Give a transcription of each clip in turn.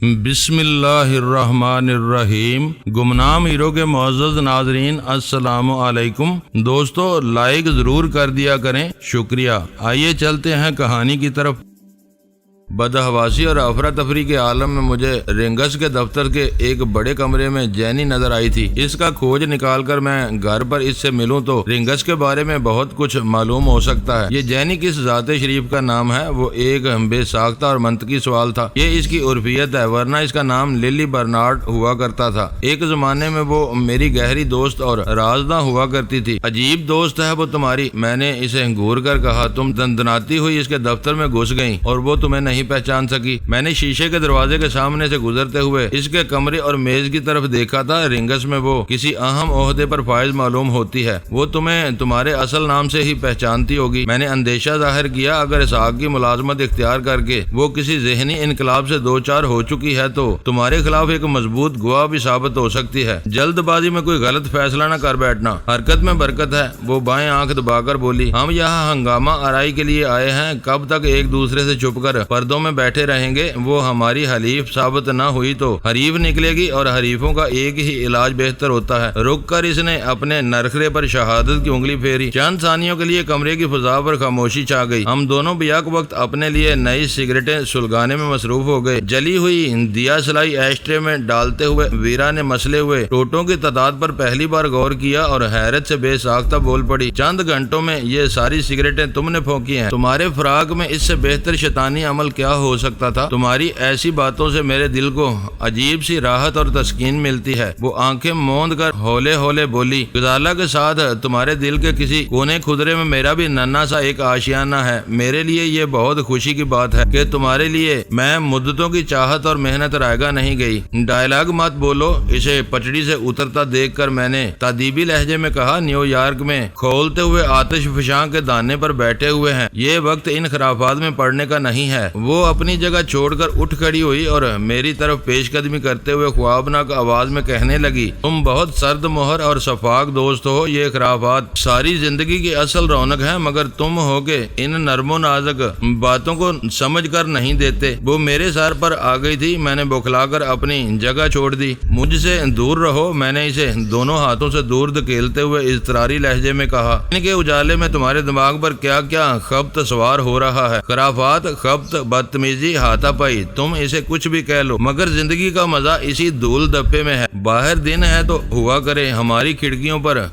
بسم اللہ الرحمن الرحیم۔ گمنام ہیرو کے معزز ناظرین السلام علیکم۔ دوستو لائک ضرور کر دیا کریں، شکریہ۔ آئیے چلتے ہیں کہانی کی طرف۔ بدحواسی اور افراتفری کے عالم میں مجھے رنگس کے دفتر کے ایک بڑے کمرے میں جینی نظر آئی تھی۔ اس کا کھوج نکال کر میں گھر پر اس سے ملوں تو رنگس کے بارے میں بہت کچھ معلوم ہو سکتا ہے۔ یہ جینی کس ذات شریف کا نام ہے، وہ ایک بے ساختہ اور منطقی سوال تھا۔ یہ اس کی عرفیت ہے، ورنہ اس کا نام للی برنارڈ ہوا کرتا تھا۔ ایک زمانے میں وہ میری گہری دوست اور رازداں ہوا کرتی تھی۔ عجیب دوست ہے وہ تمہاری، میں نے اسے گھور کر کہا۔ تم دندناتی ہوئی اس کے دفتر میں گھس گئیں اور وہ تمہیں نہیں پہچان سکی۔ میں نے شیشے کے دروازے کے سامنے سے گزرتے ہوئے اس کے کمرے اور میز کی طرف دیکھا تھا۔ رنگس میں وہ کسی اہم عہدے پر فائز معلوم ہوتی ہے، وہ تمہیں تمہارے اصل نام سے ہی پہچانتی ہوگی۔ میں نے اندیشہ ظاہر کیا اگر اسحاق کی ملازمت اختیار کر کے وہ کسی ذہنی انقلاب سے دو چار ہو چکی ہے تو تمہارے خلاف ایک مضبوط گواہ بھی ثابت ہو سکتی ہے۔ جلد بازی میں کوئی غلط فیصلہ نہ کر بیٹھنا، حرکت میں برکت ہے۔ وہ بائیں آنکھ دبا کر بولی، ہم یہاں ہنگامہ آرائی کے لیے آئے ہیں، کب تک ایک دوسرے سے چھپ کر پردوں میں بیٹھے رہیں گے؟ وہ ہماری حلیف ثابت نہ ہوئی تو حریف نکلے گی، اور حریفوں کا ایک ہی علاج بہتر ہوتا ہے۔ رک کر اس نے اپنے نرخرے پر شہادت کی انگلی پھیری۔ چند ثانیوں کے لیے کمرے کی فضا پر خاموشی چھا گئی۔ ہم دونوں بیک وقت اپنے لیے نئی سگریٹیں سلگانے میں مصروف ہو گئے۔ جلی ہوئی دیا سلائی ایشٹرے میں ڈالتے ہوئے ویرا نے مسلے ہوئے ٹوٹوں کی تعداد پر پہلی بار غور کیا اور حیرت سے بے ساختہ بول پڑی، چند گھنٹوں میں یہ ساری سگریٹیں تم نے پھونکی ہیں؟ تمہارے فراق میں اس سے بہتر شیطانی عمل کیا ہو سکتا تھا؟ تمہاری ایسی باتوں سے میرے دل کو عجیب سی راحت اور تسکین ملتی ہے۔ وہ آنکھیں موند کر ہولے ہولے بولی، غزالہ کے ساتھ تمہارے دل کے کسی کونے خدرے میں میرا بھی ننھا سا ایک آشیانہ ہے۔ میرے لیے یہ بہت خوشی کی بات ہے کہ تمہارے لیے میں مدتوں کی چاہت اور محنت رائگاں نہیں گئی۔ ڈائلاگ مت بولو۔ اسے پٹڑی سے اترتا دیکھ کر میں نے تادیبی لہجے میں کہا، نیو یارک میں کھولتے ہوئے آتش فشاں کے دانے پر بیٹھے ہوئے ہیں، یہ وقت ان خرافات میں پڑنے کا نہیں ہے۔ وہ اپنی جگہ چھوڑ کر اٹھ کھڑی ہوئی اور میری طرف پیش قدمی کرتے ہوئے خوابناک آواز میں کہنے لگی، تم بہت سرد مہر اور شفاق دوست ہو۔ یہ خرافات ساری زندگی کی اصل رونق ہے، مگر تم ہو کہ ان نرم و نازک باتوں کو سمجھ کر نہیں دیتے۔ وہ میرے سر پر آ گئی تھی، میں نے بوکھلا کر اپنی جگہ چھوڑ دی۔ مجھ سے دور رہو، میں نے اسے دونوں ہاتھوں سے دور دھکیلتے ہوئے اضطراری لہجے میں کہا۔ ان کے اجالے میں تمہارے دماغ پر کیا کیا خبط سوار ہو رہا ہے، خرافات، خبط، بدتمیزی، ہاتھا پائی، تم اسے کچھ بھی کہہ لو، مگر زندگی کا مزہ اسی دھول دھپے میں ہے۔ باہر دن ہے تو ہوا کرے، ہماری کھڑکیوں پر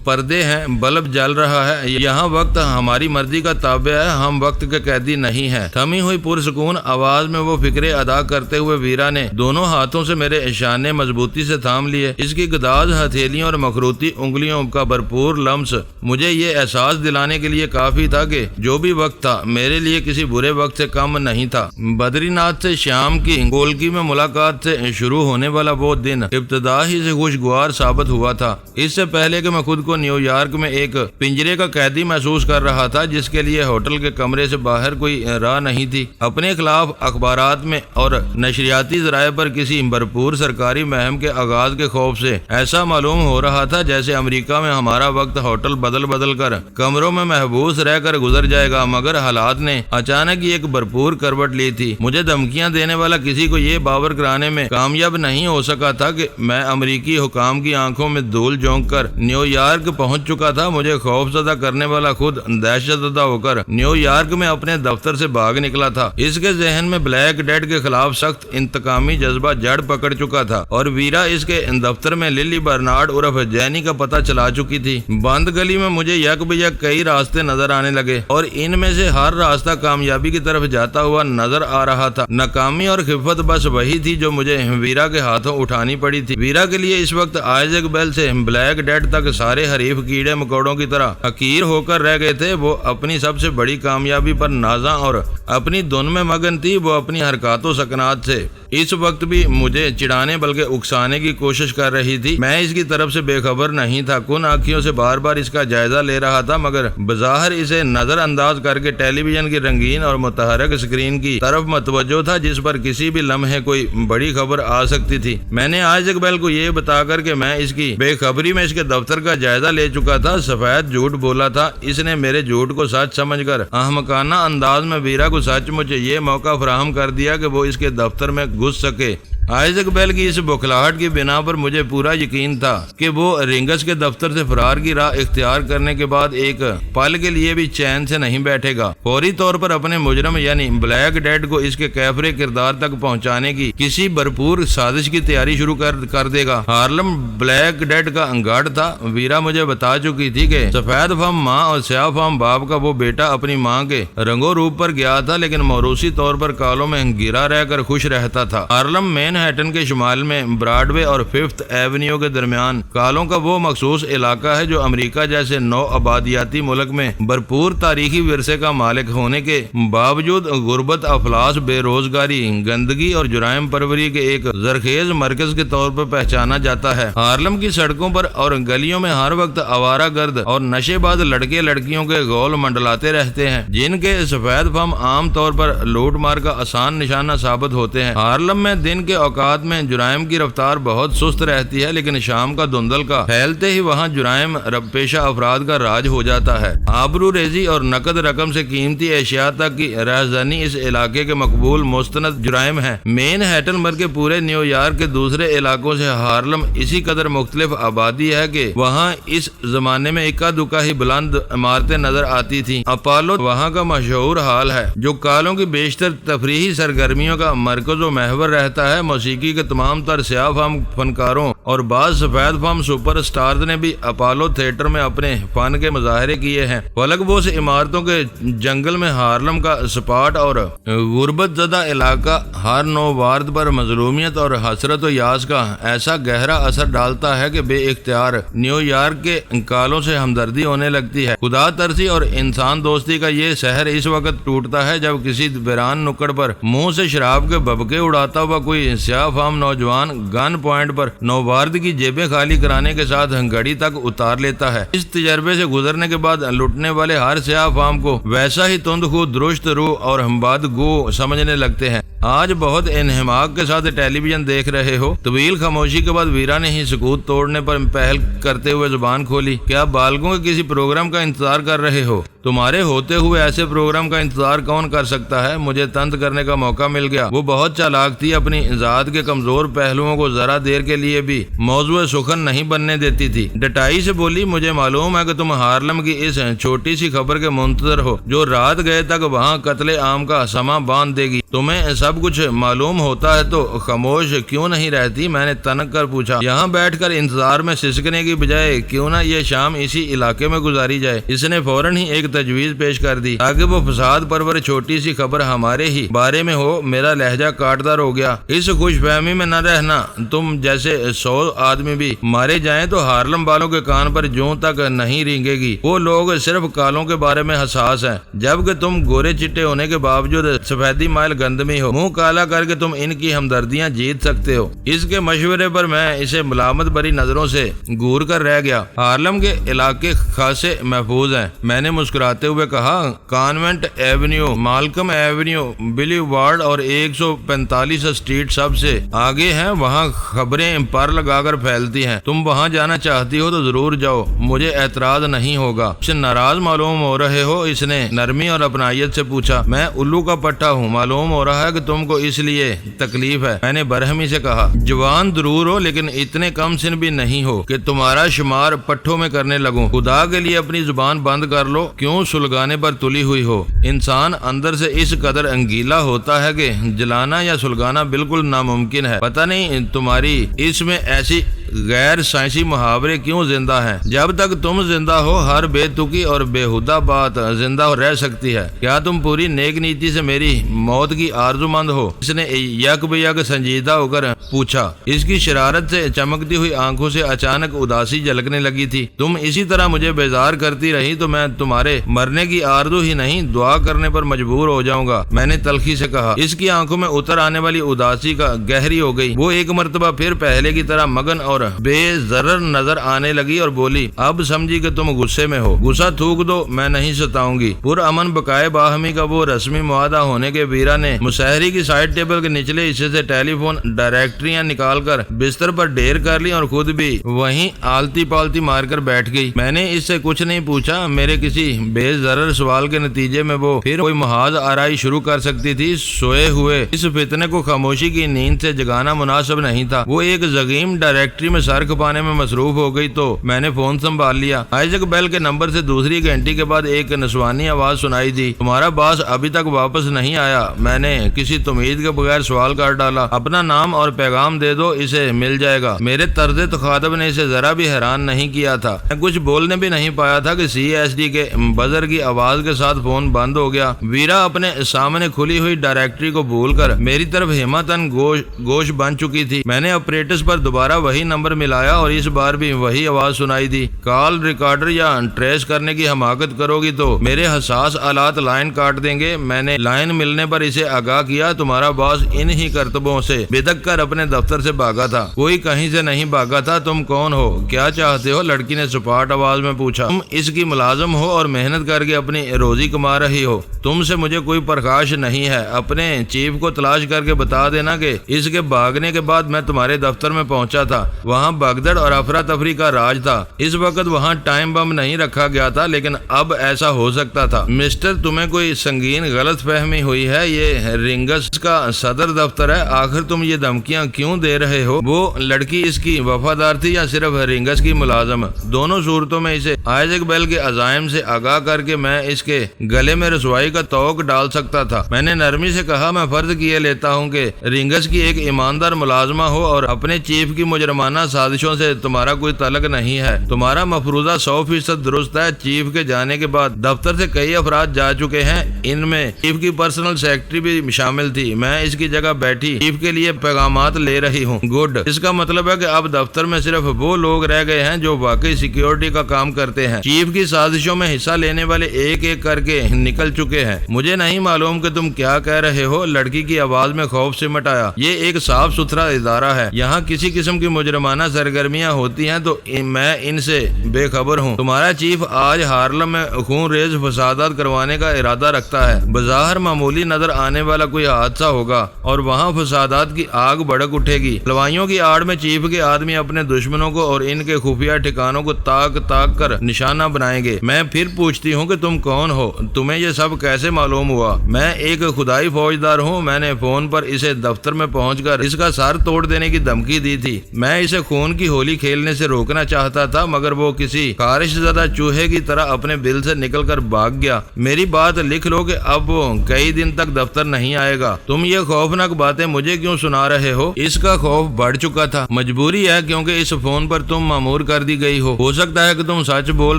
پردے ہیں، بلب جل رہا ہے، یہاں وقت ہماری مرضی کا تابع ہے، ہم وقت کے قیدی نہیں ہیں۔ تھمی ہوئی پرسکون آواز میں وہ فکرے ادا کرتے ہوئے ویرا نے دونوں ہاتھوں سے میرے اشانے مضبوطی سے تھام لیے۔ اس کی گداز ہتھیلیوں اور مخروطی انگلیوں کا بھرپور لمس مجھے یہ احساس دلانے کے لیے کافی تھا کہ جو بھی وقت تھا میرے لیے کسی برے وقت سے کم نہیں تھا۔ بدری ناتھ سے شام کی گولکی میں ملاقات سے شروع ہونے والا وہ دن ابتدا ہی سے خوشگوار ثابت ہوا تھا۔ اس سے پہلے کہ میں خود کو نیو یارک میں ایک پنجرے کا قیدی محسوس کر رہا تھا جس کے لیے ہوٹل کے کمرے سے باہر کوئی راہ نہیں تھی، اپنے خلاف اخبارات میں اور نشریاتی ذرائع پر کسی بھرپور سرکاری مہم کے آغاز کے خوف سے ایسا معلوم ہو رہا تھا جیسے امریکہ میں ہمارا وقت ہوٹل بدل بدل کر کمروں میں محبوس رہ کر گزر جائے گا، مگر حالات نے اچانک ہی ایک بھرپور کروٹ لی تھی۔ مجھے دھمکیاں دینے والا کسی کو یہ باور کرانے میں کامیاب نہیں ہو سکا تھا کہ میں امریکی حکام کی آنکھوں میں دھول جھونک کر نیو یارک پہنچ چکا تھا۔ مجھے خوف زدہ کرنے والا خود دہشت زدہ ہو کر نیو یارک میں اپنے دفتر سے بھاگ نکلا تھا۔ اس کے ذہن میں بلیک ڈیڈ کے خلاف سخت انتقامی جذبہ جڑ پکڑ چکا تھا، اور ویرا اس کے دفتر میں للی برنارڈ عرف جینی کا پتہ چلا چکی تھی۔ بند گلی میں مجھے یک بیک کئی راستے نظر آنے لگے، اور ان میں سے ہر راستہ کامیابی کی طرف جاتا ہوا نظر آ رہا تھا۔ ناکامی اور خفت بس وہی تھی جو مجھے ویرا کے ہاتھوں اٹھانی پڑی تھی۔ ویرا کے لیے اس وقت آئزیک بیل سے بلیک ڈیڈ تک سارے حریف کیڑے مکوڑوں کی طرح حقیر ہو کر رہ گئے تھے۔ وہ اپنی سب سے بڑی کامیابی پر نازاں اور اپنی دھن میں مگن تھی۔ وہ اپنی حرکات و سکنات سے اس وقت بھی مجھے چڑھانے بلکہ اکسانے کی کوشش کر رہی تھی۔ میں اس کی طرف سے بے خبر نہیں تھا، کن آنکھیوں سے بار بار اس کا جائزہ لے رہا تھا، مگر بظاہر اسے نظر انداز کر کے ٹیلی ویژن کی رنگین اور متحرک اسکرین کی طرف متوجہ تھا جس پر کسی بھی لمحے کوئی بڑی خبر آ سکتی تھی۔ میں نے آئزیک بیل کو یہ بتا کر کہ میں اس کی بے خبری میں اس کے دفتر کا جائزہ لے چکا تھا سفید جھوٹ بولا تھا۔ اس نے میرے جھوٹ کو سچ سمجھ کر احمقانہ انداز میں ویرا کو سچ مچ یہ موقع فراہم کر دیا کہ وہ اس کے دفتر میں گھس سکے۔ آئزیک بیل کی اس بکھلاہٹ کی بنا پر مجھے پورا یقین تھا کہ وہ رنگس کے دفتر سے فرار کی راہ اختیار کرنے کے بعد ایک پل کے لیے بھی چین سے نہیں بیٹھے گا، فوری طور پر اپنے مجرم یعنی بلیک ڈیڈ کو اس کے کیفر کردار تک پہنچانے کی کسی بھرپور سازش کی تیاری شروع کر دے گا۔ ہارلم بلیک ڈیڈ کا گڑھ تھا۔ ویرا مجھے بتا چکی تھی کہ سفید فام ماں اور سیاہ فام باپ کا وہ بیٹا اپنی ماں کے رنگو روپ پر گیا تھا، لیکن موروثی طور پر کالوں میں گرا رہ کر خوش رہتا تھا۔ ہارلم مین ہیٹن کے شمال میں براڈ وے اور 5th ایونیو کے درمیان کالوں کا وہ مخصوص علاقہ ہے جو امریکہ جیسے نو آبادیاتی ملک میں بھرپور تاریخی ورثے کا مالک ہونے کے باوجود غربت، افلاس، بے روزگاری، گندگی اور جرائم پروری کے ایک زرخیز مرکز کے طور پر پہچانا جاتا ہے۔ ہارلم کی سڑکوں پر اور گلیوں میں ہر وقت آوارہ گرد اور نشے باز لڑکے لڑکیوں کے غول منڈلاتے رہتے ہیں، جن کے سفید فام عام طور پر لوٹ مار کا آسان نشانہ ثابت ہوتے ہیں۔ ہارلم میں دن کے اوقات میں جرائم کی رفتار بہت سست رہتی ہے، لیکن شام کا دھندل کا پھیلتے ہی وہاں جرائم پیشہ افراد کا راج ہو جاتا ہے۔ آبرو ریزی اور نقد رقم سے قیمتی اشیاء تک کی رہزنی اس علاقے کے مقبول مستند جرائم ہے۔ مین ہیٹن بلکہ پورے نیو یارک کے دوسرے علاقوں سے ہارلم اسی قدر مختلف آبادی ہے کہ وہاں اس زمانے میں اکا دکا ہی بلند عمارتیں نظر آتی تھیں۔ اپالو وہاں کا مشہور حال ہے، جو کالوں کی بیشتر تفریحی سرگرمیوں کا مرکز و محور رہتا ہے۔ موسیقی کے تمام تر سیاہ فام فنکاروں اور بعض سفید فام سپر سٹارز نے بھی اپالو تھیٹر میں اپنے فن کے مظاہرے کیے ہیں۔ فلک بوس عمارتوں کے جنگل میں ہارلم کا سپاٹ اور غربت زدہ علاقہ ہر نو وارد پر مظلومیت اور حسرت و یاس کا ایسا گہرا اثر ڈالتا ہے کہ بے اختیار نیو یارک کے کالوں سے ہمدردی ہونے لگتی ہے۔ خدا ترسی اور انسان دوستی کا یہ شہر اس وقت ٹوٹتا ہے جب کسی ویران نکڑ پر منہ سے شراب کے ببکے اڑاتا ہوا کوئی سیاہ فام نوجوان گن پوائنٹ پر نووارد کی جیبیں خالی کرانے کے ساتھ گھڑی تک اتار لیتا ہے۔ اس تجربے سے گزرنے کے بعد لٹنے والے ہر سیاہ فام کو ویسا ہی تند خو، درست روح اور ہمباد گو سمجھنے لگتے ہیں۔ آج بہت انہماک کے ساتھ ٹیلی ویژن دیکھ رہے ہو؟ طویل خاموشی کے بعد ویرا نے ہی سکوت توڑنے پر پہل کرتے ہوئے زبان کھولی۔ کیا بالغوں کے کسی پروگرام کا انتظار کر رہے ہو؟ تمہارے ہوتے ہوئے ایسے پروگرام کا انتظار کون کر سکتا ہے؟ مجھے طنز کرنے کا موقع مل گیا۔ وہ بہت چالاک تھی، اپنی ذات کے کمزور پہلوؤں کو ذرا دیر کے لیے بھی موضوع سخن نہیں بننے دیتی تھی۔ ڈٹائی سے بولی، مجھے معلوم ہے کہ تم ہارلم کی اس چھوٹی سی خبر کے منتظر ہو جو رات گئے تک وہاں قتل عام کا سما باندھ دے گی۔ تمہیں سب کچھ معلوم ہوتا ہے تو خاموش کیوں نہیں رہتی؟ میں نے تنک کر پوچھا۔ یہاں بیٹھ کر انتظار میں سسکنے کی بجائے کیوں نہ یہ شام اسی علاقے میں گزاری جائے؟ اس نے فوراً ہی ایک تجویز پیش کر دی تاکہ وہ فساد پرور چھوٹی سی خبر ہمارے ہی بارے میں ہو۔ میرا لہجہ کاٹدار ہو گیا۔ اس خوش فہمی میں نہ رہنا، تم جیسے 100 آدمی بھی مارے جائیں تو ہارلم والوں کے کان پر جوں تک نہیں رینگے گی۔ وہ لوگ صرف کالوں کے بارے میں حساس ہیں، جبکہ تم گورے چٹے ہونے کے باوجود سفیدی مائل گندمی ہو۔ منہ کالا کر کے تم ان کی ہمدردیاں جیت سکتے ہو۔ اس کے مشورے پر میں اسے ملامت بری نظروں سے گور کر رہ گیا۔ ہارلم کے علاقے خاصے محفوظ ہیں، میں نے مسکراتے ہوئے کہا۔ کانوینٹ ایونیو، مالکم ایونیو، بلی وارڈ اور 145 اسٹریٹ سب سے آگے ہیں، وہاں خبریں پر لگا کر پھیلتی ہیں۔ تم وہاں جانا چاہتی ہو تو ضرور جاؤ، مجھے اعتراض نہیں ہوگا۔ اسے ناراض معلوم ہو رہے ہو؟ اس نے نرمی اور اپنائیت سے پوچھا۔ میں الو کا پٹھا ہوں، معلوم ہو رہا ہے کہ تم کو اس لیے تکلیف ہے، میں نے برہمی سے کہا۔ جوان ضرور ہو لیکن اتنے کم سن بھی نہیں ہو کہ تمہارا شمار پٹھوں میں کرنے لگوں۔ خدا کے لیے اپنی زبان بند کر لو، کیوں سلگانے پر تلی ہوئی ہو؟ انسان اندر سے اس قدر انگیلا ہوتا ہے کہ جلانا یا سلگانا بالکل ناممکن ہے۔ پتہ نہیں تمہاری اس میں ایسی غیر سائنسی محاورے کیوں زندہ ہیں؟ جب تک تم زندہ ہو ہر بے تکی اور بےہودہ بات زندہ رہ سکتی ہے۔ کیا تم پوری نیک نیتی سے میری موت کی آرزو مند ہو؟ اس نے یک بے یک سنجیدہ ہو کر پوچھا۔ اس کی شرارت سے چمکتی ہوئی آنکھوں سے اچانک اداسی جھلکنے لگی تھی۔ تم اسی طرح مجھے بیزار کرتی رہی تو میں تمہارے مرنے کی آرزو ہی نہیں دعا کرنے پر مجبور ہو جاؤں گا، میں نے تلخی سے کہا۔ اس کی آنکھوں میں اتر آنے والی اداسی کا گہری ہو گئی۔ وہ ایک مرتبہ پھر پہلے کی طرح مگن اور اور بے ضرر نظر آنے لگی اور بولی، اب سمجھی کہ تم غصے میں ہو، غصہ تھوک دو، میں نہیں ستاؤں گی۔ پرامن بقائے باہمی کا وہ رسمی معاہدہ ہونے کے ویرا نے مسحری کی سائڈ ٹیبل کے نچلے حصے سے ٹیلی فون ڈائریکٹریاں نکال کر بستر پر ڈھیر کر لی اور خود بھی وہیں آلتی پالتی مار کر بیٹھ گئی۔ میں نے اس سے کچھ نہیں پوچھا، میرے کسی بے ضرر سوال کے نتیجے میں وہ پھر کوئی محاذ آرائی شروع کر سکتی تھی۔ سوئے ہوئے اس فتنے کو خاموشی کی نیند سے جگانا مناسب نہیں تھا۔ وہ ایک زغیم ڈائریکٹری میں سر کھپانے میں مصروف ہو گئی تو میں نے فون سنبھال لیا۔ آئزک بیل کے نمبر سے دوسری گھنٹی کے بعد ایک نسوانی آواز سنائی دی، تمہارا باس ابھی تک واپس نہیں آیا۔ میں نے کسی تمید کے بغیر سوال کر ڈالا، اپنا نام اور پیغام دے دو، اسے مل جائے گا۔ میرے طرز تخاطب نے اسے ذرا بھی حیران نہیں کیا تھا۔ میں کچھ بولنے بھی نہیں پایا تھا کہ سی ایس ڈی کے بزر کی آواز کے ساتھ فون بند ہو گیا۔ ویرا اپنے سامنے کھلی ہوئی ڈائریکٹری کو بھول کر میری طرف ہمتاً گوش بن چکی تھی۔ میں نے آپریٹرز پر دوبارہ وہی نمبر ملایا اور اس بار بھی وہی آواز سنائی دی، کال ریکارڈر یا ٹریس کرنے کی حماقت کرو گی تو میرے حساس آلات لائن کاٹ دیں گے۔ میں نے لائن ملنے پر اسے آگاہ کیا، تمہارا باس ان ہی کرتبوں سے بدک کر اپنے دفتر سے بھاگا تھا، کوئی کہیں سے نہیں بھاگا تھا۔ تم کون ہو، کیا چاہتے ہو؟ لڑکی نے سپاٹ آواز میں پوچھا۔ تم اس کی ملازم ہو اور محنت کر کے اپنی روزی کما رہی ہو، تم سے مجھے کوئی پرخاش نہیں ہے۔ اپنے چیف کو تلاش کر کے بتا دینا کہ اس کے بھاگنے کے بعد میں تمہارے دفتر میں پہنچا تھا، وہاں بھگدڑ اور افراتفری کا راج تھا۔ اس وقت وہاں ٹائم بم نہیں رکھا گیا تھا، لیکن اب ایسا ہو سکتا تھا۔ مسٹر، تمہیں کوئی سنگین غلط فہمی ہوئی ہے، یہ رنگس کا صدر دفتر ہے، آخر تم یہ دھمکیاں کیوں دے رہے ہو؟ وہ لڑکی اس کی وفادار تھی یا صرف رنگس کی ملازم؟ دونوں صورتوں میں اسے آئزک بیل کے عزائم سے آگاہ کر کے میں اس کے گلے میں رسوائی کا توق ڈال سکتا تھا۔ میں نے نرمی سے کہا، میں فرض کیے لیتا ہوں کہ رنگس کی ایک ایماندار ملازمہ ہو اور اپنے چیف کی مجرمانہ سازشوں سے تمہارا کوئی تعلق نہیں ہے۔ تمہارا مفروضہ 100% درست ہے۔ چیف کے جانے کے بعد دفتر سے کئی افراد جا چکے ہیں، ان میں چیف کی پرسنل سیکرٹری بھی شامل تھی۔ میں اس کی جگہ بیٹھی چیف کے لیے پیغامات لے رہی ہوں۔ گڈ، اس کا مطلب ہے کہ اب دفتر میں صرف وہ لوگ رہ گئے ہیں جو واقعی سیکیورٹی کا کام کرتے ہیں۔ چیف کی سازشوں میں حصہ لینے والے ایک ایک کر کے نکل چکے ہیں۔ مجھے نہیں معلوم کہ تم کیا کہہ رہے ہو، لڑکی کی آواز میں خوف سمٹ آیا۔ یہ ایک صاف ستھرا ادارہ ہے، یہاں کسی قسم کی مجرمانہ سرگرمیاں ہوتی ہیں تو میں ان سے بے خبر ہوں۔ تمہارا چیف آج ہارلم میں خون ریز فسادات کروانے کا ارادہ رکھتا ہے۔ بظاہر معمولی نظر آنے والا کوئی حادثہ ہوگا اور وہاں فسادات کی آگ بھڑک اٹھے گی۔ لوائیوں کی آڑ میں چیف کے آدمی اپنے دشمنوں کو اور ان کے خفیہ ٹھکانوں کو تاک کر نشانہ بنائیں گے۔ میں پھر پوچھتی ہوں کہ تم کون ہو؟ تمہیں یہ سب کیسے معلوم ہوا؟ میں ایک خدائی فوجدار ہوں۔ میں نے فون پر اسے دفتر میں پہنچ کر اس کا سر توڑ دینے کی دھمکی دی تھی۔ میں اسے خون کی ہولی کھیلنے سے روکنا چاہتا تھا، مگر وہ کسی خارش زدہ چوہے کی طرح اپنے بل سے نکل کر بھاگ گیا۔ میری بات لکھ لو کہ اب وہ کئی دن تک دفتر نہیں آئے گا۔ تم یہ خوفناک باتیں مجھے کیوں سنا رہے ہو؟ اس کا خوف بڑھ چکا تھا۔ مجبوری ہے، کیونکہ اس فون پر تم مامور کر دی گئی ہو سکتا ہے کہ تم سچ بول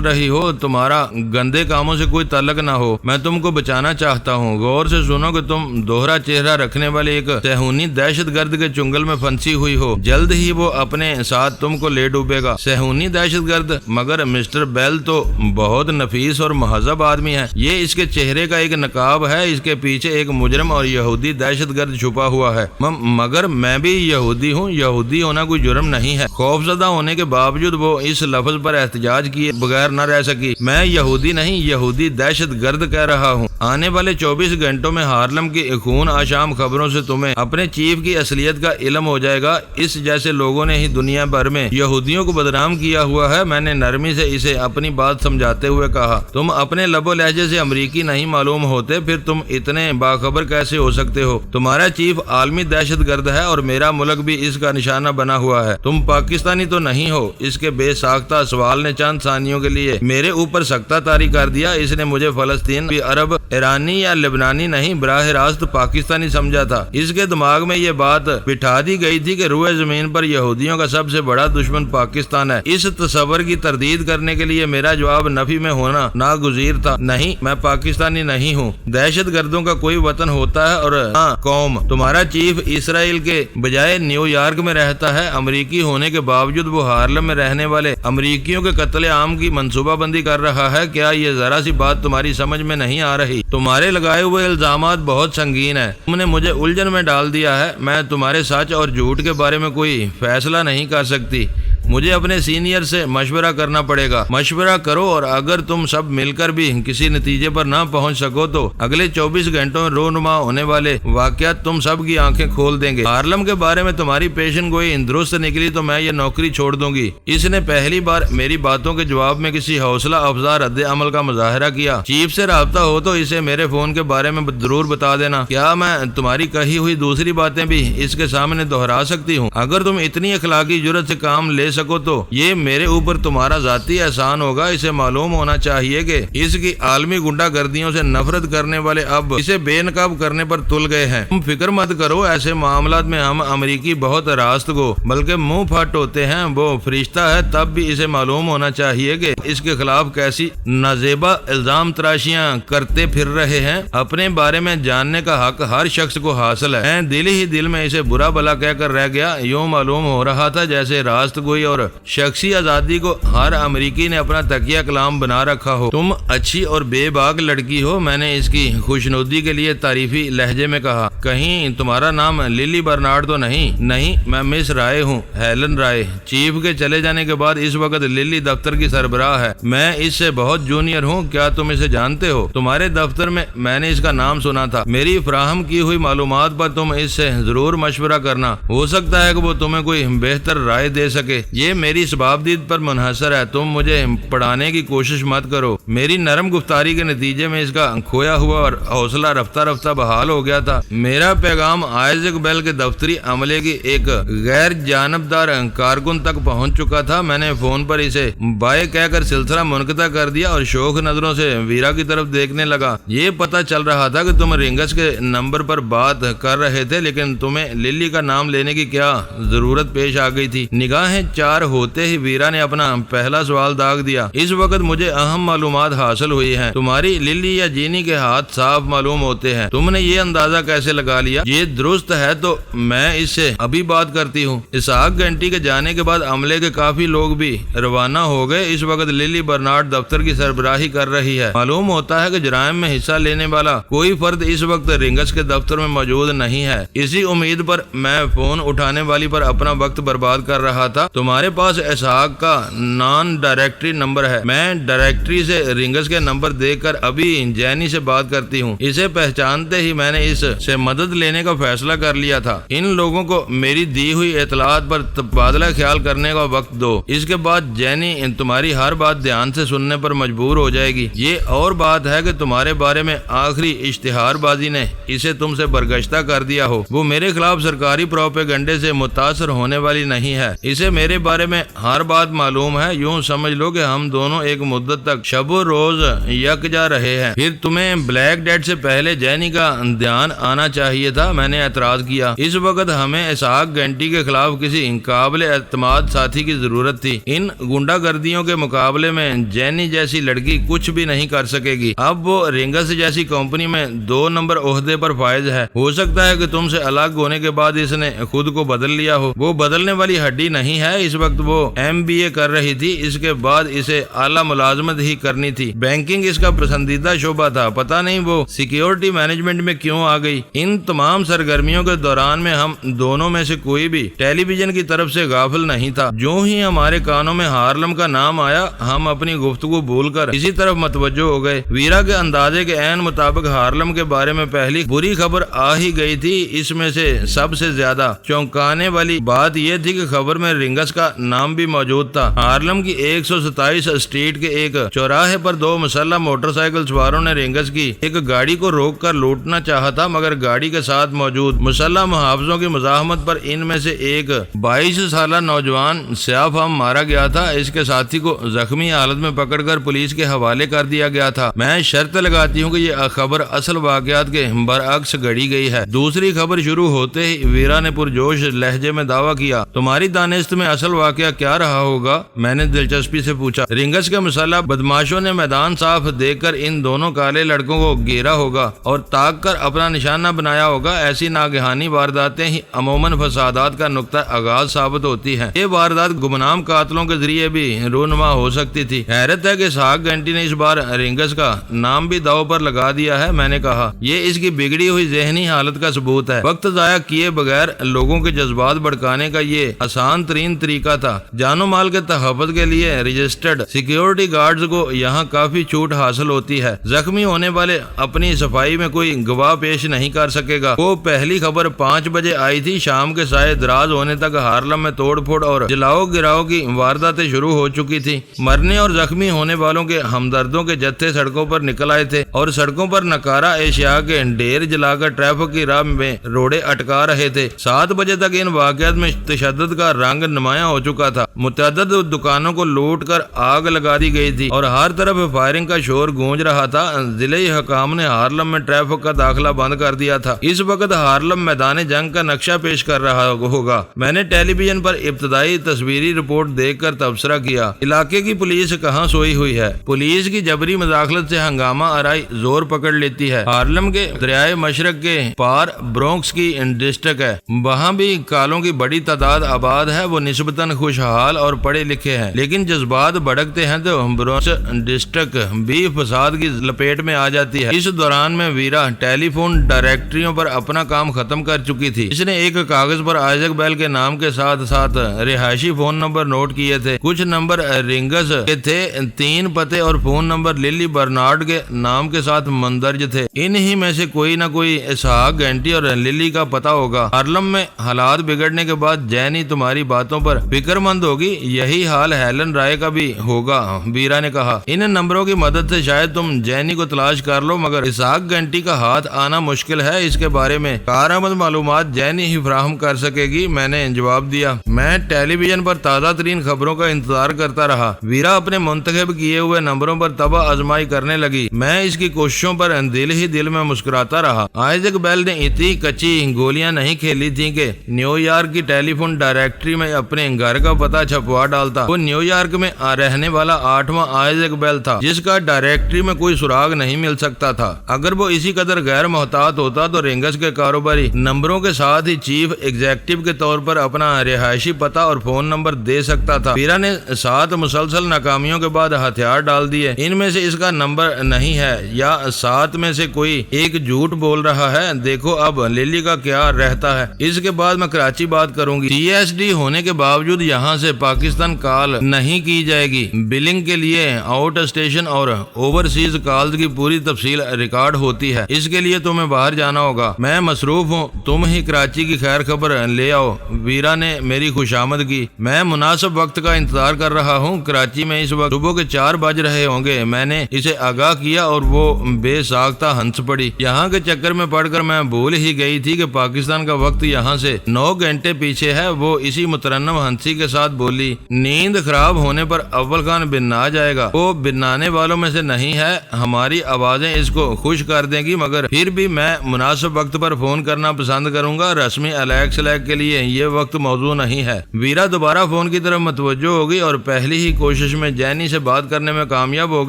رہی ہو، تمہارا گندے کاموں سے کوئی تعلق نہ ہو۔ میں تم کو بچانا چاہتا ہوں۔ غور سے سنو کہ تم دوہرا چہرہ رکھنے والے ایک صہیونی دہشت گرد کے چنگل میں پھنسی ہوئی ہو، جلد ہی وہ اپنے ساتھ تم کو لے ڈوبے گا۔ صہیونی دہشت گرد؟ مگر مسٹر بیل تو بہت نفیس اور مہذب آدمی ہے، یہ اس کے چہرے کا ایک نقاب ہے، اس کے پیچھے ایک مجرم اور یہودی دہشت گرد چھپا ہوا ہے۔ مگر میں بھی یہودی ہوں، یہودی ہونا کوئی جرم نہیں ہے۔ خوفزدہ ہونے کے باوجود وہ اس لفظ پر احتجاج کیے بغیر نہ رہ سکی۔ میں یہودی نہیں، یہودی دہشت گرد کہہ رہا ہوں۔ آنے والے 24 گھنٹوں میں ہارلم کی خون آشام خبروں سے تمہیں اپنے چیف کی اصلیت کا علم ہو جائے گا۔ اس جیسے لوگوں نے ہی دنیا بھر میں یہودیوں کو بدنام کیا ہوا ہے۔ میں نے نرمی سے اسے اپنی بات سمجھاتے ہوئے کہا، تم اپنے لب و لہجے سے امریکی نہیں معلوم ہوتے، پھر تم اتنے باخبر کیسے ہو سکتے ہو؟ تمہارا چیف عالمی دہشت گرد ہے اور میرا ملک بھی اس کا نشانہ بنا ہوا ہے۔ تم پاکستانی تو نہیں ہو؟ اس کے بے ساختہ سوال نے چند ثانیوں کے لیے میرے اوپر سکتہ طاری کر دیا۔ اس نے مجھے فلسطین بھی عرب، ایرانی یا لبنانی نہیں، براہ راست پاکستانی سمجھا تھا۔ اس کے دماغ میں یہ بات بٹھا دی گئی تھی کہ روئے زمین پر یہودیوں کا سب سے بڑا دشمن پاکستان ہے۔ اس تصور کی تردید کرنے کے لیے میرا جواب نفی میں ہونا ناگزیر تھا۔ نہیں، میں پاکستانی نہیں ہوں۔ دہشت گردوں کا کوئی وطن ہوتا ہے اور ہاں قوم۔ تمہارا چیف اسرائیل کے بجائے نیو یارک میں رہتا ہے۔ امریکی ہونے کے باوجود وہ ہارلم میں رہنے والے امریکیوں کے قتل عام کی منصوبہ بندی کر رہا ہے۔ کیا یہ ذرا سی بات تمہاری سمجھ میں نہیں آ رہی؟ تمہارے لگائے ہوئے الزامات بہت سنگین ہیں، تم نے مجھے الجھن میں ڈال دیا ہے۔ میں تمہارے سچ اور جھوٹ کے بارے میں کوئی فیصلہ نہیں کر سکتی۔ مجھے اپنے سینئر سے مشورہ کرنا پڑے گا۔ مشورہ کرو اور اگر تم سب مل کر بھی کسی نتیجے پر نہ پہنچ سکو تو اگلے 24 گھنٹوں میں رونما ہونے والے واقعات تم سب کی آنکھیں کھول دیں گے۔ ہارلم کے بارے میں تمہاری پیشن گوئی درست نکلی تو میں یہ نوکری چھوڑ دوں گی۔ اس نے پہلی بار میری باتوں کے جواب میں کسی حوصلہ افزا رد عمل کا مظاہرہ کیا۔ چیف سے رابطہ ہو تو اسے میرے فون کے بارے میں ضرور بتا دینا۔ کیا میں تمہاری کہی ہوئی دوسری باتیں بھی اس کے سامنے دہرا سکتی ہوں؟ اگر تم اتنی اخلاقی جرت سے کام لے سکو تو یہ میرے اوپر تمہارا ذاتی احسان ہوگا۔ اسے معلوم ہونا چاہیے کہ اس کی عالمی گنڈا گردیوں سے نفرت کرنے والے اب اسے بے نقاب کرنے پر تل گئے ہیں۔ تم فکر مت کرو، ایسے معاملات میں ہم امریکی بہت راست گو بلکہ منہ پھٹ ہوتے ہیں۔ وہ فرشتہ ہے تب بھی اسے معلوم ہونا چاہیے کہ اس کے خلاف کیسی نازیبا الزام تراشیاں کرتے پھر رہے ہیں۔ اپنے بارے میں جاننے کا حق ہر شخص کو حاصل ہے۔ میں دل ہی دل میں اسے برا بھلا کہہ کر رہ گیا۔ یوں معلوم ہو رہا تھا جیسے راست گوئی اور شخصی آزادی کو ہر امریکی نے اپنا تکیہ کلام بنا رکھا ہو۔ تم اچھی اور بے باک لڑکی ہو، میں نے اس کی خوشنودی کے لیے تعریفی لہجے میں کہا۔ کہیں تمہارا نام للی برنارڈ تو نہیں؟ نہیں، میں مس رائے ہوں، ہیلن رائے۔ چیف کے چلے جانے کے بعد اس وقت للی دفتر کی سربراہ ہے۔ میں اس سے بہت جونیئر ہوں۔ کیا تم اسے جانتے ہو؟ تمہارے دفتر میں نے اس کا نام سنا تھا۔ میری فراہم کی ہوئی معلومات پر تم اس سے ضرور مشورہ کرنا، ہو سکتا ہے کہ وہ تمہیں کوئی بہتر رائے دے سکے۔ یہ میری ثبابدید پر منحصر ہے۔ تم مجھے پڑھانے کی کوشش مت کرو۔ میری نرم گفتاری کے نتیجے میں اس کا کھویا ہوا اور حوصلہ رفتہ رفتہ بحال ہو گیا تھا۔ میرا پیغام آئزک بیل کے دفتری عملے کی ایک غیر جانبدار کارکن تک پہنچ چکا تھا۔ میں نے فون پر اسے بائے کہہ کر سلسلہ منقطع کر دیا اور شوق نظروں سے ویرا کی طرف دیکھنے لگا۔ یہ پتہ چل رہا تھا کہ تم رنگس کے نمبر پر بات کر رہے تھے، لیکن تمہیں للی کا نام لینے کی کیا ضرورت پیش آ گئی تھی؟ نگاہیں چار ہوتے ہی ویرا نے اپنا پہلا سوال داغ دیا۔ اس وقت مجھے اہم معلومات حاصل ہوئی ہیں۔ تمہاری للی یا جینی کے ہاتھ صاف معلوم ہوتے ہیں۔ تم نے یہ اندازہ کیسے لگا لیا؟ یہ درست ہے تو میں اس سے ابھی بات کرتی ہوں۔ اسحاق گھنٹی کے جانے کے بعد عملے کے کافی لوگ بھی روانہ ہو گئے۔ اس وقت للی برنارڈ دفتر کی سربراہی کر رہی ہے۔ معلوم ہوتا ہے کہ جرائم میں حصہ لینے والا کوئی فرد اس وقت رنگس کے دفتر میں موجود نہیں ہے۔ اسی امید پر میں فون اٹھانے والی پر اپنا وقت برباد کر رہا تھا۔ تمہارے پاس اسحاق کا نان ڈائریکٹری نمبر ہے؟ میں ڈائریکٹری سے رنگس کے نمبر دے کر ابھی جینی سے بات کرتی ہوں۔ اسے پہچانتے ہی میں نے اس سے مدد لینے کا فیصلہ کر لیا تھا۔ ان لوگوں کو میری دی ہوئی اطلاعات پر تبادلہ خیال کرنے کا وقت دو۔ اس کے بعد جینی تمہاری ہر بات دھیان سے سننے پر مجبور ہو جائے گی۔ یہ اور بات ہے کہ تمہارے بارے میں آخری اشتہار بازی نے اسے تم سے برگشتہ کر دیا ہو۔ وہ میرے خلاف سرکاری پروپیگنڈے سے متاثر ہونے والی نہیں ہے۔ اسے میرے بارے میں ہر بات معلوم ہے۔ یوں سمجھ لو کہ ہم دونوں ایک مدت تک شب و روز یکجا رہے ہیں۔ پھر تمہیں بلیک ڈیتھ سے پہلے جینی کا دھیان آنا چاہیے تھا۔ میں نے اعتراض کیا۔ اس وقت ہمیں اسحاق گھنٹی کے خلاف کسی قابل اعتماد ساتھی کی ضرورت تھی۔ ان گنڈا گردیوں کے مقابلے میں جینی جیسی لڑکی کچھ بھی نہیں کر سکے گی۔ اب وہ رنگس جیسی کمپنی میں 2 نمبر عہدے پر فائز ہے۔ ہو سکتا ہے کہ تم سے الگ ہونے کے بعد اس نے خود کو بدل لیا ہو۔ وہ بدلنے والی ہڈی نہیں ہے۔ اس وقت وہ MBA کر رہی تھی۔ اس کے بعد اسے اعلیٰ ملازمت ہی کرنی تھی۔ بینکنگ اس کا پسندیدہ شعبہ تھا۔ پتہ نہیں وہ سیکیورٹی مینجمنٹ میں کیوں آ گئی۔ ان تمام سرگرمیوں کے دوران میں ہم دونوں میں سے کوئی بھی ٹیلی ویژن کی طرف سے غافل نہیں تھا۔ جو ہی ہمارے کانوں میں ہارلم کا نام آیا، ہم اپنی گفتگو بھول کر اسی طرف متوجہ ہو گئے۔ ویرا کے اندازے کے عین مطابق ہارلم کے بارے میں پہلی بری خبر آ ہی گئی تھی۔ اس میں سے سب سے زیادہ چونکانے والی بات یہ تھی کہ خبر میں رنگس کا نام بھی موجود تھا۔ ہارلم کی 127 اسٹریٹ کے ایک چوراہے پر 2 مسلح موٹر سائیکل سواروں نے رنگس کی ایک گاڑی کو روک کر لوٹنا چاہا تھا، مگر گاڑی کے ساتھ موجود مسلح محافظوں کی مزاحمت پر ان میں سے ایک 22 سالہ نوجوان سیاہ فام مارا گیا تھا۔ اس کے ساتھی کو زخمی حالت میں پکڑ کر پولیس کے حوالے کر دیا گیا تھا۔ میں شرط لگاتی ہوں کہ یہ خبر اصل واقعات کے برعکس گھڑی گئی ہے۔ دوسری خبر شروع ہوتے ہی ویرا نے پرجوش لہجے میں دعویٰ کیا، تمہاری دانست میں اصل واقعہ کیا رہا ہوگا؟ میں نے دلچسپی سے پوچھا۔ رنگس کے مسلح بدماشوں نے میدان صاف دیکھ کر ان دونوں کالے لڑکوں کو گھیرا ہوگا اور تاک کر اپنا نشانہ بنایا ہوگا۔ ایسی ناگہانی وارداتیں ہی عموماً فسادات کا نقطہ آغاز ثابت ہوتی ہیں۔ یہ واردات گمنام قاتلوں کے ذریعے بھی رونما ہو سکتی تھی۔ حیرت ہے کہ اسحاق گھنٹی نے اس بار رنگس کا نام بھی داؤ پر لگا دیا ہے۔ میں نے کہا، یہ اس کی بگڑی ہوئی ذہنی حالت کا ثبوت ہے۔ وقت ضائع کیے بغیر لوگوں کے جذبات بھڑکانے کا یہ آسان ترین طریقہ طریقہ تھا۔ جان و مال کے تحفظ کے لیے رجسٹرڈ سیکیورٹی گارڈز کو یہاں کافی چھوٹ حاصل ہوتی ہے۔ زخمی ہونے والے اپنی صفائی میں کوئی گواہ پیش نہیں کر سکے گا۔ وہ پہلی خبر 5 بجے آئی تھی۔ شام کے سائے دراز ہونے تک ہارلم میں توڑ پھوڑ اور جلاؤ گراؤ کی وارداتیں شروع ہو چکی تھی۔ مرنے اور زخمی ہونے والوں کے ہمدردوں کے جتھے سڑکوں پر نکل آئے تھے اور سڑکوں پر نکارہ اشیاء کے ڈھیر جلا کر ٹریفک کی راہ میں روڑے اٹکا رہے تھے۔ 7 بجے تک ان واقعات میں تشدد کا رنگ نمایاں ہو چکا تھا۔ متعدد دکانوں کو لوٹ کر آگ لگا دی گئی تھی اور ہر طرف فائرنگ کا شور گونج رہا تھا۔ ضلعی حکام نے ہارلم میں ٹریفک کا داخلہ بند کر دیا تھا۔ اس وقت ہارلم میدان جنگ کا نقشہ پیش کر رہا ہوگا۔ میں نے ٹیلی ویژن پر ابتدائی تصویری رپورٹ دیکھ کر تبصرہ کیا، علاقے کی پولیس کہاں سوئی ہوئی ہے؟ پولیس کی جبری مداخلت سے ہنگامہ آرائی زور پکڑ لیتی ہے۔ ہارلم کے دریائے مشرق کے پار برونکس کی ڈسٹرکٹ ہے، وہاں بھی کالوں کی بڑی تعداد آباد ہے۔ وہ نسبتاً خوشحال اور پڑھے لکھے ہیں، لیکن جذبات بھڑکتے ہیں تو برونکس ڈسٹرکٹ بھی فساد کی لپیٹ میں آ جاتی ہے۔ اس دوران میں ویرا ٹیلی فون ڈائریکٹریوں پر اپنا کام ختم کر چکی تھی۔ اس نے ایک کاغذ پر آئزیک بیل کے نام کے ساتھ ساتھ رہائشی فون نمبر نوٹ کیے تھے۔ کچھ نمبر رنگز کے تھے، 3 پتے اور فون نمبر للی برنارڈ کے نام کے ساتھ مندرج تھے۔ انہی میں سے کوئی نہ کوئی اسحاق گینٹی اور للی کا پتہ ہوگا۔ ہارلم میں حالات بگڑنے کے بعد جینی تمہاری باتوں پر فکر مند ہوگی، یہی حال ہیلن رائے کا بھی ہوگا، ویرا نے کہا۔ ان نمبروں کی مدد سے شاید تم جینی کو تلاش کر لو، مگر اسحاق گینٹی کا ہاتھ آنا مشکل ہے۔ اس کے بارے میں کارآمد معلومات جینی ہی فراہم کر سکے گی، میں نے جواب دیا۔ میں ٹیلی ویژن پر تازہ ترین خبروں کا انتظار کرتا رہا۔ ویرا اپنے منتخب کیے ہوئے نمبروں پر طبع آزمائی کرنے لگی۔ میں اس کی کوششوں پر دل ہی دل میں مسکراتا رہا۔ آئزیک بیل نے اتنی کچی گولیاں نہیں کھیلی تھیں کہ نیو یارک کی ٹیلی فون ڈائریکٹری میں اپنے گھر کا پتہ چھپوا ڈالتا۔ وہ نیو یارک میں رہنے والا 8واں آئزیک بیل تھا، جس کا ڈائریکٹری میں کوئی سراغ نہیں مل سکتا تھا۔ اگر وہ اسی قدر غیر محتاط ہوتا تو رنگس کے کاروباری نمبروں کے ساتھ ہی چیف ایگزیکٹو کے طور پر اپنا رہائشی پتہ اور فون نمبر دے سکتا تھا۔ ویرا نے 7 مسلسل ناکامیوں کے بعد ہتھیار ڈال دیے۔ ان میں سے اس کا نمبر نہیں ہے یا 7 میں سے کوئی ایک جھوٹ بول رہا ہے۔ دیکھو اب للی کا کیا رہتا ہے۔ اس کے بعد میں کراچی بات کروں گی۔ TSD ہونے کے باوجود یہاں سے پاکستان کال نہیں کی جائے گی۔ بلنگ کے لیے آؤٹ اسٹیشن اور اوورسیز کالز کی پوری تفصیل ریکارڈ ہوتی ہے۔ اس کے لیے تمہیں باہر جانا ہوگا، میں مصروف ہوں، تم ہی کراچی کی خیر خبر لے آؤ۔ ویرا نے میری خوشامد کی۔ میں مناسب وقت کا انتظار کر رہا ہوں۔ کراچی میں اس وقت صبح کے 4 بج رہے ہوں گے۔ میں نے اسے آگاہ کیا اور وہ بے ساختہ ہنس پڑی۔ یہاں کے چکر میں پڑ کر میں بھول ہی گئی تھی کہ پاکستان کا وقت یہاں سے 9 گھنٹے پیچھے ہے۔ وہ اسی مترنم ہنسی کے ساتھ بولی، نیند خراب ہونے پر اول خان بنا جائے گا۔ وہ بنانے والوں میں سے نہیں ہے، ہماری آوازیں اس کو خوش کر دیں گی، مگر پھر بھی میں مناسب وقت پر فون کرنا پسند کروں گا۔ رسمی الیکس لیک کے لیے یہ وقت موضوع نہیں ہے۔ ویرا دوبارہ فون کی طرف متوجہ ہوگی اور پہلی ہی کوشش میں جینی سے بات کرنے میں کامیاب ہو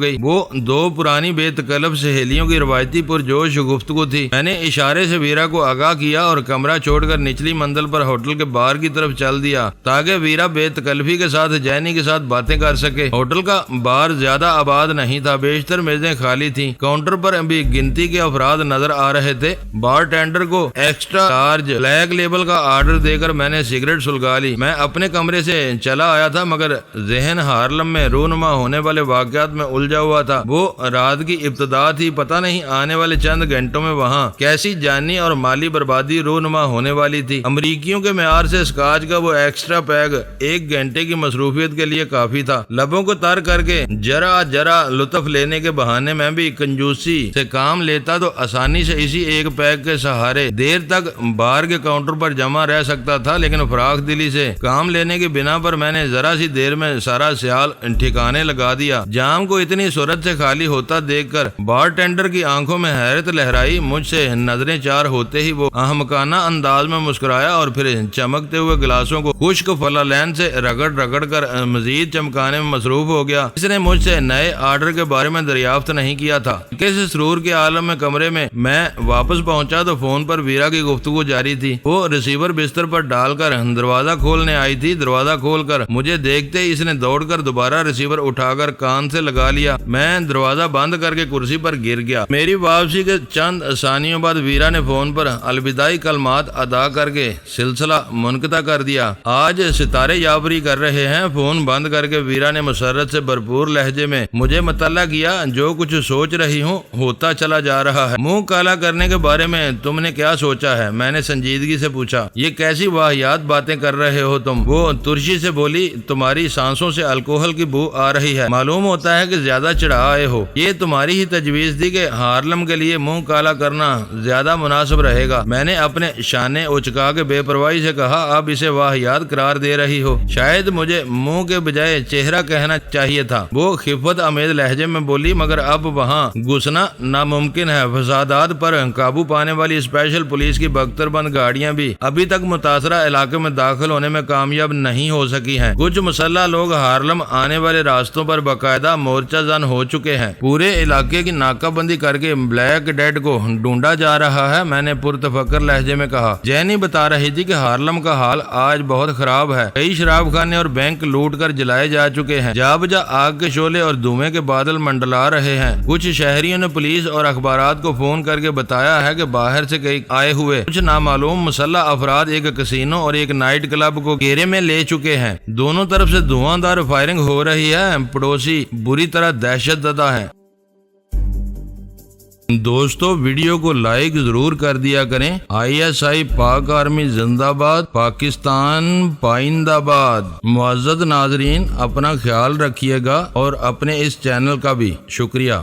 گئی۔ وہ 2 پرانی بے تکلف سہیلیوں کی روایتی پرجوش گفتگو تھی۔ میں نے اشارے سے ویرا کو آگاہ کیا اور کمرہ چھوڑ کر نچلی منزل پر ہوٹل کے بار کی طرف چل دیا تاکہ ویرا بے تکلفی کے ساتھ جینی کے ساتھ باتیں کر سکے۔ ہوٹل کا بار زیادہ آباد نہیں تھا، بیشتر میزیں خالی تھیں۔ کاؤنٹر پر ابھی گنتی کے افراد نظر آ رہے تھے۔ بار ٹینڈر کو ایکسٹرا لارج بلیک لیبل کا آرڈر دے کر میں نے سگریٹ سلگا لی۔ میں اپنے کمرے سے چلا آیا تھا مگر ذہن ہارلم میں رونما ہونے والے واقعات میں الجھا ہوا تھا۔ وہ رات کی ابتدا تھی، پتہ نہیں آنے والے چند گھنٹوں میں وہاں کیسی جانی اور مالی بربادی رونما ہونے والی تھی۔ امریکیوں کے معیار سے اسکاچ کا وہ ایکسٹرا پیگ 1 گھنٹے کی مصروفیت کے لیے کافی تھا۔ لبوں کو تر کر کے ذرا لطف لینے کے بہانے میں بھی کنجوسی سے کام لیتا تو آسانی سے اسی ایک پیگ کے سہارے دیر تک بار کے کاؤنٹر پر جمع رہ سکتا تھا، لیکن فراخ دلی سے کام لینے کی بنا پر میں نے ذرا سی دیر میں سارا سیال ٹھکانے لگا دیا۔ جام کو اتنی صورت سے خالی ہوتا دیکھ کر بار ٹینڈر کی آنکھوں میں حیرت لہرائی۔ مجھ سے نظریں چار ہوتے ہی وہ احمقانہ انداز میں مسکرایا اور پھر چمکتے ہوئے گلاسوں کو خشک فلالین سے رگڑ کر مزید چمکانے میں مصروف ہو گیا۔ اس نے مجھ سے نئے آرڈر کے بارے میں دریافت نہیں کیا تھا۔ کس سرور کے عالم میں کمرے میں واپس پہنچا تو فون پر ویرا کی گفتگو جاری تھی۔ وہ ریسیور بستر پر ڈال کر دروازہ کھولنے آئی تھی۔ دروازہ کھول کر مجھے دیکھتے ہی اس نے دوڑ کر دوبارہ ریسیور اٹھا کر کان سے لگا لیا۔ میں دروازہ بند کر کے کرسی پر گر گیا۔ میری واپسی کے چند ثانیوں بعد ویرا نے فون پر الوداعی کلمات ادا کر کے سلسلہ منقطع کر دیا۔ آج ستارے یاوری کر رہے ہیں۔ فون بند کر کے ویرا نے مسرت سے بھرپور لہجے میں مجھے مطلع کیا۔ جو کچھ سوچ رہی ہوں ہوتا چلا جا رہا ہے۔ منہ کالا کرنے کے بارے میں تم نے کیا سوچا ہے؟ میں نے سنجیدگی سے پوچھا۔ یہ کیسی واہیات باتیں کر رہے ہو تم؟ وہ ترشی سے بولی، تمہاری سانسوں سے الکوہل کی بو آ رہی ہے، معلوم ہوتا ہے کہ زیادہ چڑھا آئے ہو۔ یہ تمہاری ہی تجویز تھی کہ ہارلم کے لیے منہ کالا کرنا زیادہ مناسب رہے گا۔ میں نے اپنے شانے اچکا کے بے پرواہی سے کہا، اب اسے واہیات قرار دے رہی ہو؟ شاید مجھے منہ کے بجائے چہرہ کہنا چاہیے تھا۔ وہ خفت آمیز لہجے میں بولی، مگر اب وہاں گھسنا ناممکن ہے۔ فسادات پر قابو پانے والی اسپیشل پولیس کی بختر بند گاڑیاں بھی ابھی تک متاثرہ علاقے میں داخل ہونے میں کامیاب نہیں ہو سکی ہیں۔ کچھ مسلح لوگ ہارلم آنے والے راستوں پر باقاعدہ مورچہ زن ہو چکے ہیں۔ پورے علاقے کی ناکہ بندی کر کے بلیک ڈیڈ کو ڈھونڈا جا رہا ہے، میں نے پرتفکر لہجے میں کہا۔ جینی بتا رہی تھی کہ ہارلم کا حال آج بہت خراب ہے۔ کئی شراب خانے اور بینک لوٹ کر جلائے جا چکے ہیں۔ جا بجا آگ کے شعلے اور دھوئیں کے بادل منڈلا رہے ہیں۔ کچھ شہریوں نے پولیس اور اخبارات کو فون کر کے بتایا ہے کہ باہر سے کئی آئے ہوئے کچھ نامعلوم مسلح افراد ایک کسینو اور ایک نائٹ کلب کو گھیرے میں لے چکے ہیں۔ دونوں طرف سے دھواں دار فائرنگ ہو رہی ہے۔ پڑوسی بری طرح دہشت زدہ ہیں۔ دوستو ویڈیو کو لائک ضرور کر دیا کریں۔ ISI پاک آرمی زندہ باد، پاکستان پائندہ باد۔ معزز ناظرین، اپنا خیال رکھیے گا اور اپنے اس چینل کا بھی شکریہ۔